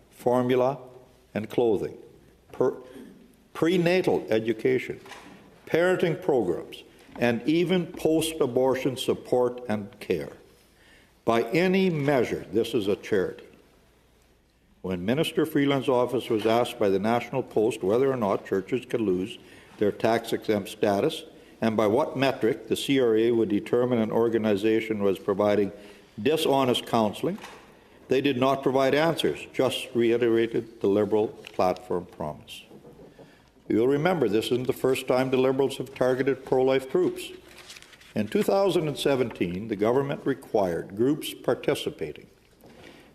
formula, and clothing, prenatal education, parenting programs, and even post-abortion support and care. By any measure, this is a charity. When Minister Freeland's office was asked by the National Post whether or not churches could lose their tax-exempt status, and by what metric the CRA would determine an organization was providing dishonest counseling, they did not provide answers, just reiterated the Liberal platform promise. You'll remember this isn't the first time the Liberals have targeted pro-life groups. In 2017, the government required groups participating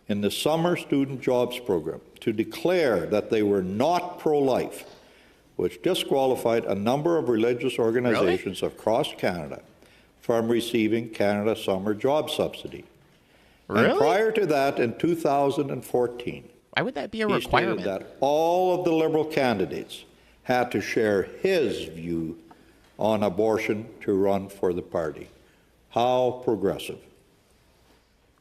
in the Summer Student Jobs Program to declare that they were not pro-life, which disqualified a number of religious organizations across Canada from receiving Canada's summer job subsidy. Really? And prior to that, in 2014, why would that be a he requirement? stated that all of the Liberal candidates had to share his view on abortion to run for the party. How progressive.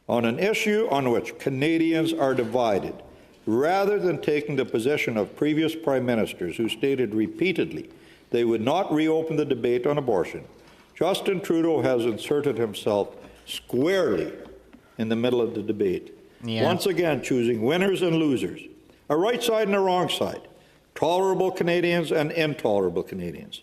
On an issue on which Canadians are divided, rather than taking the position of previous prime ministers who stated repeatedly they would not reopen the debate on abortion, Justin Trudeau has inserted himself squarely in the middle of the debate, once again choosing winners and losers, a right side and a wrong side, tolerable Canadians and intolerable Canadians.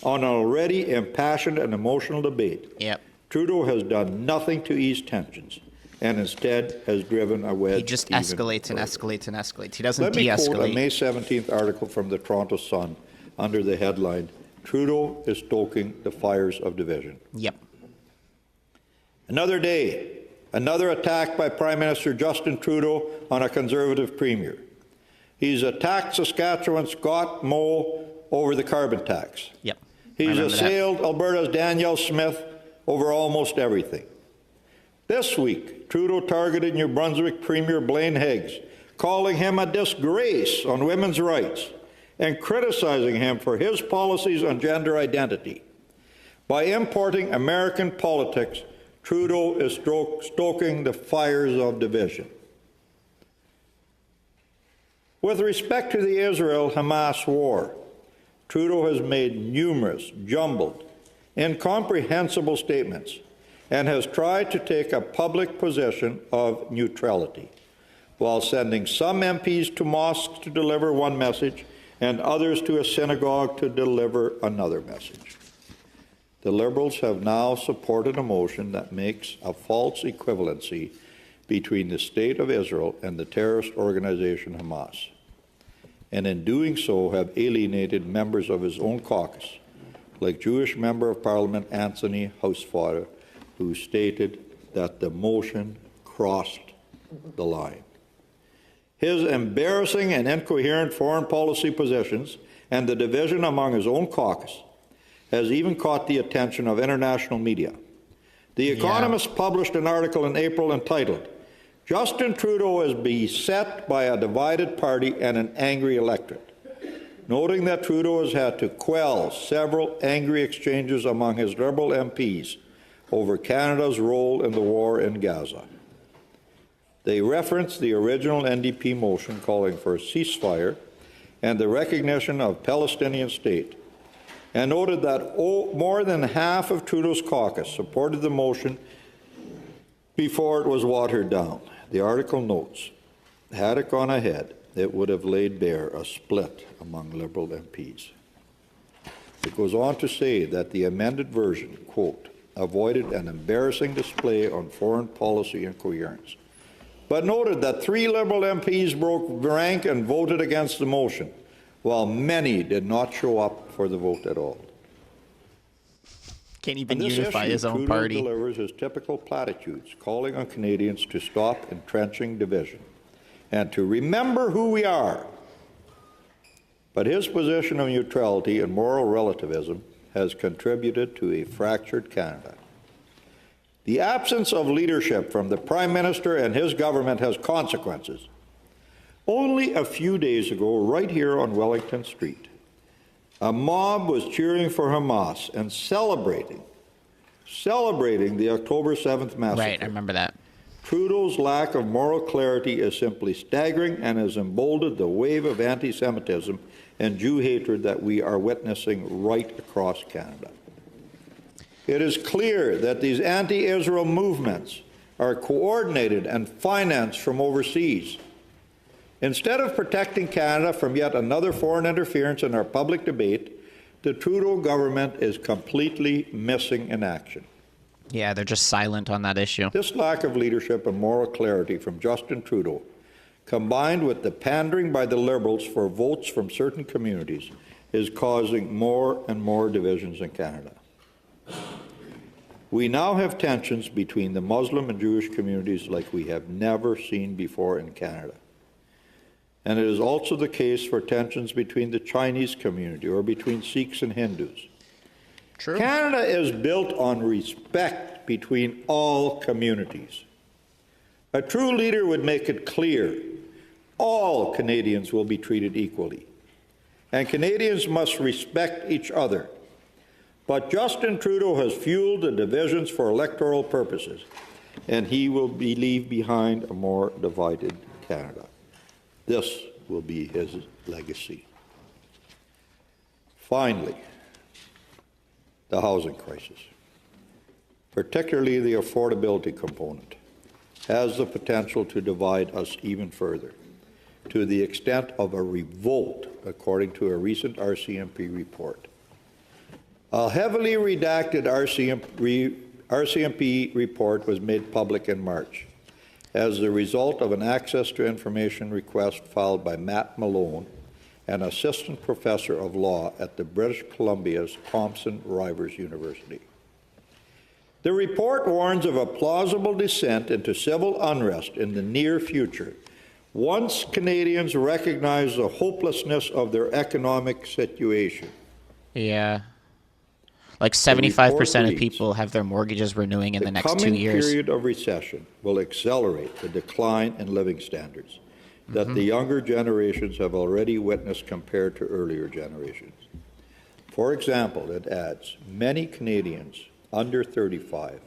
On an already impassioned and emotional debate, Trudeau has done nothing to ease tensions and instead has driven a wedge. He just escalates and escalates and escalates. He doesn't Let me de-escalate. quote a May 17th article from the Toronto Sun under the headline, "Trudeau is stoking the fires of division." Another day, another attack by Prime Minister Justin Trudeau on a Conservative Premier. He's attacked Saskatchewan Scott Moe over the carbon tax. He's assailed Alberta's Danielle Smith over almost everything. This week, Trudeau targeted New Brunswick Premier Blaine Higgs, calling him a disgrace on women's rights and criticizing him for his policies on gender identity. By importing American politics, Trudeau is stoking the fires of division. With respect to the Israel-Hamas war, Trudeau has made numerous, jumbled, incomprehensible statements and has tried to take a public position of neutrality, while sending some MPs to mosques to deliver one message and others to a synagogue to deliver another message. The Liberals have now supported a motion that makes a false equivalency between the State of Israel and the terrorist organization Hamas, and in doing so have alienated members of his own caucus, like Jewish Member of Parliament Anthony Hausfader, who stated that the motion crossed the line. His embarrassing and incoherent foreign policy positions and the division among his own caucus has even caught the attention of international media. The Economist published an article in April entitled, Justin Trudeau is beset by a divided party and an angry electorate, noting that Trudeau has had to quell several angry exchanges among his Liberal MPs over Canada's role in the war in Gaza. They referenced the original NDP motion calling for a ceasefire and the recognition of Palestinian state, and noted that more than half of Trudeau's caucus supported the motion before it was watered down. The article notes, had it gone ahead, it would have laid bare a split among Liberal MPs. It goes on to say that the amended version, quote, avoided an embarrassing display on foreign policy incoherence, but noted that 3 Liberal MPs broke rank and voted against the motion, while many did not show up for the vote at all. Can't even unify his own Trudeau party. delivers his typical platitudes, calling on Canadians to stop entrenching division and to remember who we are. But his position of neutrality and moral relativism has contributed to a fractured Canada. The absence of leadership from the Prime Minister and his government has consequences. Only a few days ago, right here on Wellington Street, a mob was cheering for Hamas and celebrating the October 7th massacre. Right, I remember that. Trudeau's lack of moral clarity is simply staggering and has emboldened the wave of anti-Semitism and Jew hatred that we are witnessing right across Canada. It is clear that these anti-Israel movements are coordinated and financed from overseas. Instead of protecting Canada from yet another foreign interference in our public debate, the Trudeau government is completely missing in action. Yeah, they're just silent on that issue. This lack of leadership and moral clarity from Justin Trudeau, combined with the pandering by the Liberals for votes from certain communities, is causing more and more divisions in Canada. We now have tensions between the Muslim and Jewish communities like we have never seen before in Canada. And it is also the case for tensions between the Chinese community or between Sikhs and Hindus. True. Canada is built on respect between all communities. A true leader would make it clear all Canadians will be treated equally, and Canadians must respect each other. But Justin Trudeau has fueled the divisions for electoral purposes, and he will leave behind a more divided Canada. This will be his legacy. Finally, the housing crisis, particularly the affordability component, has the potential to divide us even further, to the extent of a revolt, according to a recent RCMP report. A heavily redacted RCMP report was made public in March as the result of an access to information request filed by Matt Malone, an assistant professor of law at the British Columbia's Thomson-Rivers University. The report warns of a plausible descent into civil unrest in the near future once Canadians recognize the hopelessness of their economic situation. Yeah. Like 75% of people have their mortgages renewing in the next 2 years. The coming period of recession will accelerate the decline in living standards that the younger generations have already witnessed compared to earlier generations. For example, it adds, many Canadians under 35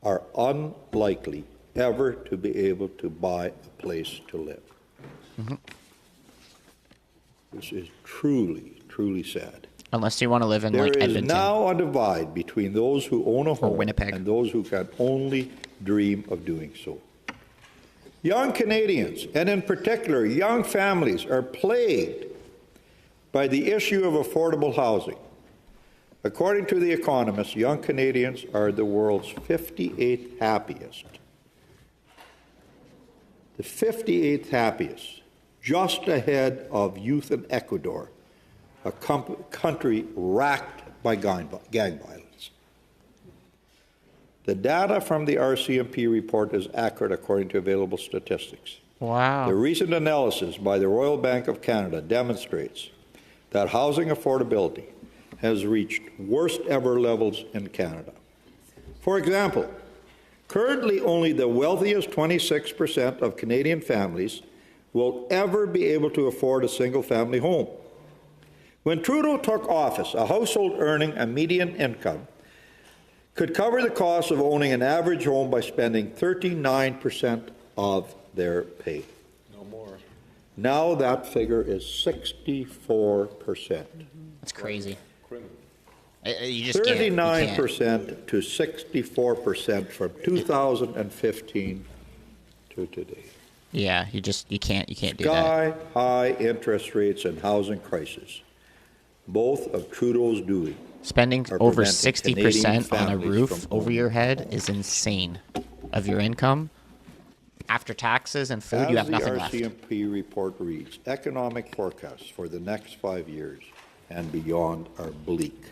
are unlikely ever to be able to buy a place to live. This is truly, truly sad. Unless you want to live in like Edmonton. There is now a divide between those who own a home and those who can only dream of doing so. Young Canadians, and in particular young families, are plagued by the issue of affordable housing. According to The Economist, young Canadians are the world's 58th happiest. The 58th happiest, just ahead of youth in Ecuador, a country racked by gang violence. The data from the RCMP report is accurate according to available statistics. Wow. The recent analysis by the Royal Bank of Canada demonstrates that housing affordability has reached worst ever levels in Canada. For example, Currently, only the wealthiest 26% of Canadian families will ever be able to afford a single-family home. When Trudeau took office, a household earning a median income could cover the cost of owning an average home by spending 39% of their pay. No more. Now that figure is 64%. That's crazy. Criminal. You just can't. You can't. 39% to 64% from 2015 to today. Yeah, you can't do that. Sky-high interest rates and housing crisis, both of Trudeau's doing. Spending are over preventing 60% on a Canadian roof families from over your head is insane. Of your income, after taxes and food, you have nothing left. As the RCMP report reads, economic forecasts for the next 5 years and beyond are bleak.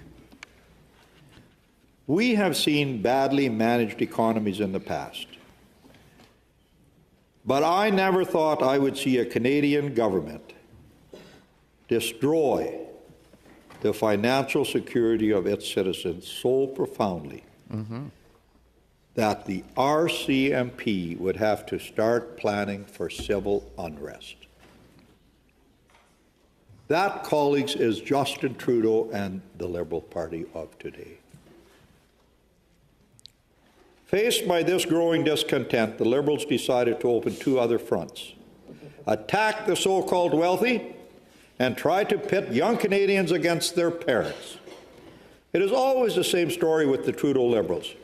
We have seen badly managed economies in the past, but I never thought I would see a Canadian government destroy the financial security of its citizens so profoundly that the RCMP would have to start planning for civil unrest. That, colleagues, is Justin Trudeau and the Liberal Party of today. Faced by this growing discontent, the Liberals decided to open two other fronts: attack the so-called wealthy and try to pit young Canadians against their parents. It is always the same story with the Trudeau Liberals.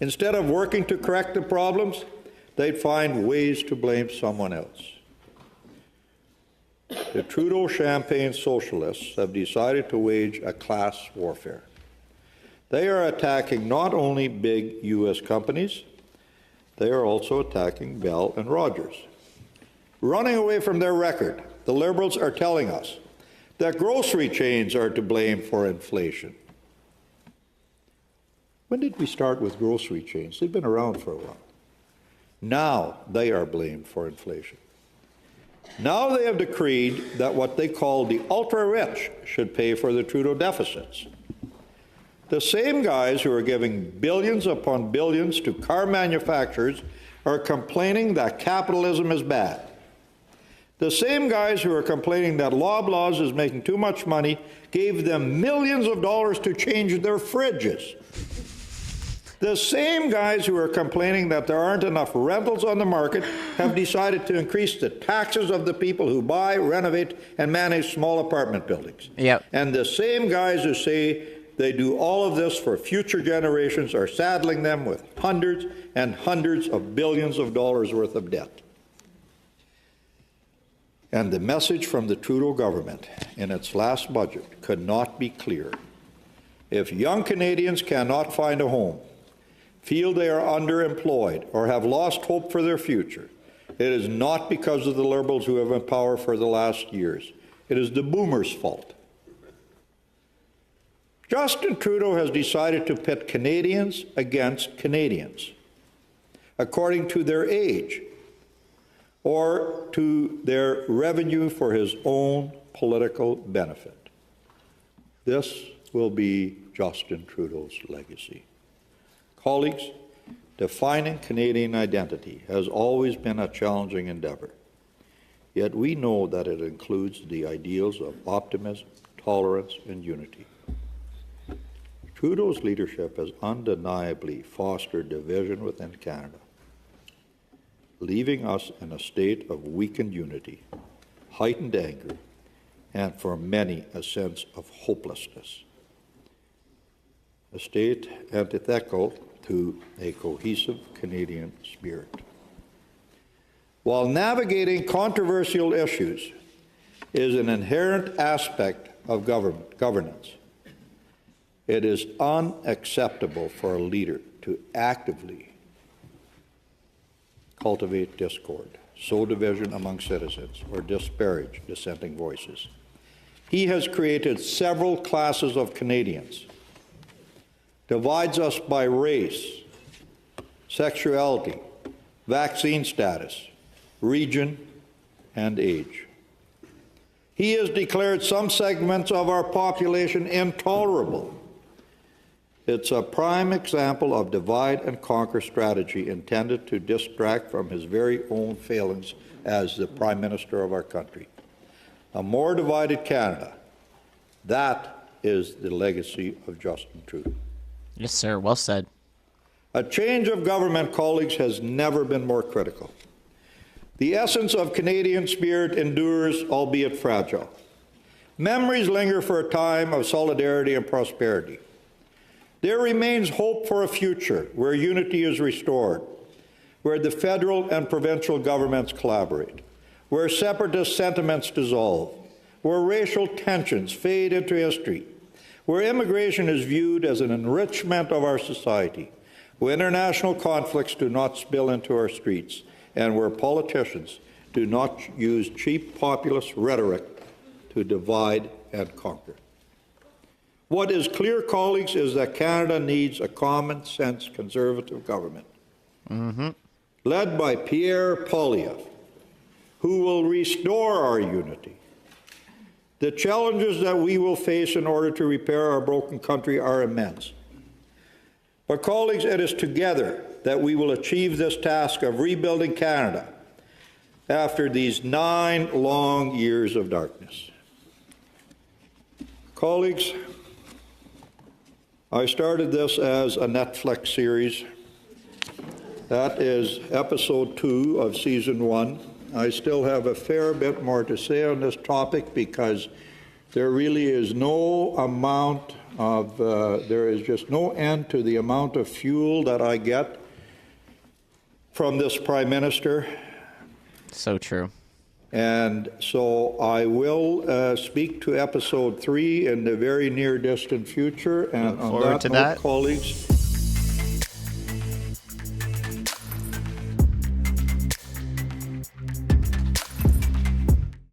Instead of working to correct the problems, they'd find ways to blame someone else. The Trudeau Champagne socialists have decided to wage a class warfare. They are attacking not only big U.S. companies, they are also attacking Bell and Rogers. Running away from their record, the Liberals are telling us that grocery chains are to blame for inflation. When did we start with grocery chains? They've been around for a while. Now they are blamed for inflation. Now they have decreed that what they call the ultra-rich should pay for the Trudeau deficits. The same guys who are giving billions upon billions to car manufacturers are complaining that capitalism is bad. The same guys who are complaining that Loblaws is making too much money gave them millions of dollars to change their fridges. The same guys who are complaining that there aren't enough rentals on the market have decided to increase the taxes of the people who buy, renovate, and manage small apartment buildings. Yep. And the same guys who say they do all of this for future generations are saddling them with hundreds and hundreds of billions of dollars worth of debt. And the message from the Trudeau government in its last budget could not be clearer. If young Canadians cannot find a home, feel they are underemployed, or have lost hope for their future, it is not because of the Liberals who have been in power for the last years. It is the boomers' fault. Justin Trudeau has decided to pit Canadians against Canadians according to their age or to their revenue for his own political benefit. This will be Justin Trudeau's legacy. Colleagues, defining Canadian identity has always been a challenging endeavor, yet we know that it includes the ideals of optimism, tolerance, and unity. Trudeau's leadership has undeniably fostered division within Canada, leaving us in a state of weakened unity, heightened anger, and for many a sense of hopelessness. A state antithetical to a cohesive Canadian spirit. While navigating controversial issues is an inherent aspect of governance, it is unacceptable for a leader to actively cultivate discord, sow division among citizens, or disparage dissenting voices. He has created several classes of Canadians, divides us by race, sexuality, vaccine status, region, and age. He has declared some segments of our population intolerable. It's a prime example of divide and conquer strategy intended to distract from his very own failings as the Prime Minister of our country. A more divided Canada, that is the legacy of Justin Trudeau. Yes, sir. Well said. A change of government, colleagues, has never been more critical. The essence of Canadian spirit endures, albeit fragile. Memories linger for a time of solidarity and prosperity. There remains hope for a future where unity is restored, where the federal and provincial governments collaborate, where separatist sentiments dissolve, where racial tensions fade into history, where immigration is viewed as an enrichment of our society, where international conflicts do not spill into our streets, and where politicians do not use cheap populist rhetoric to divide and conquer. What is clear, colleagues, is that Canada needs a common-sense Conservative government, led by Pierre Poilievre, who will restore our unity. The challenges that we will face in order to repair our broken country are immense. But, colleagues, it is together that we will achieve this task of rebuilding Canada after these 9 long years of darkness. Colleagues, I started this as a Netflix series. That is episode 2 of season 1. I still have a fair bit more to say on this topic because there really is no amount of, there is just no end to the amount of fuel that I get from this Prime Minister. So true. And so I will speak to episode 3 in the very near distant future. And Look on forward that to note, that. colleagues,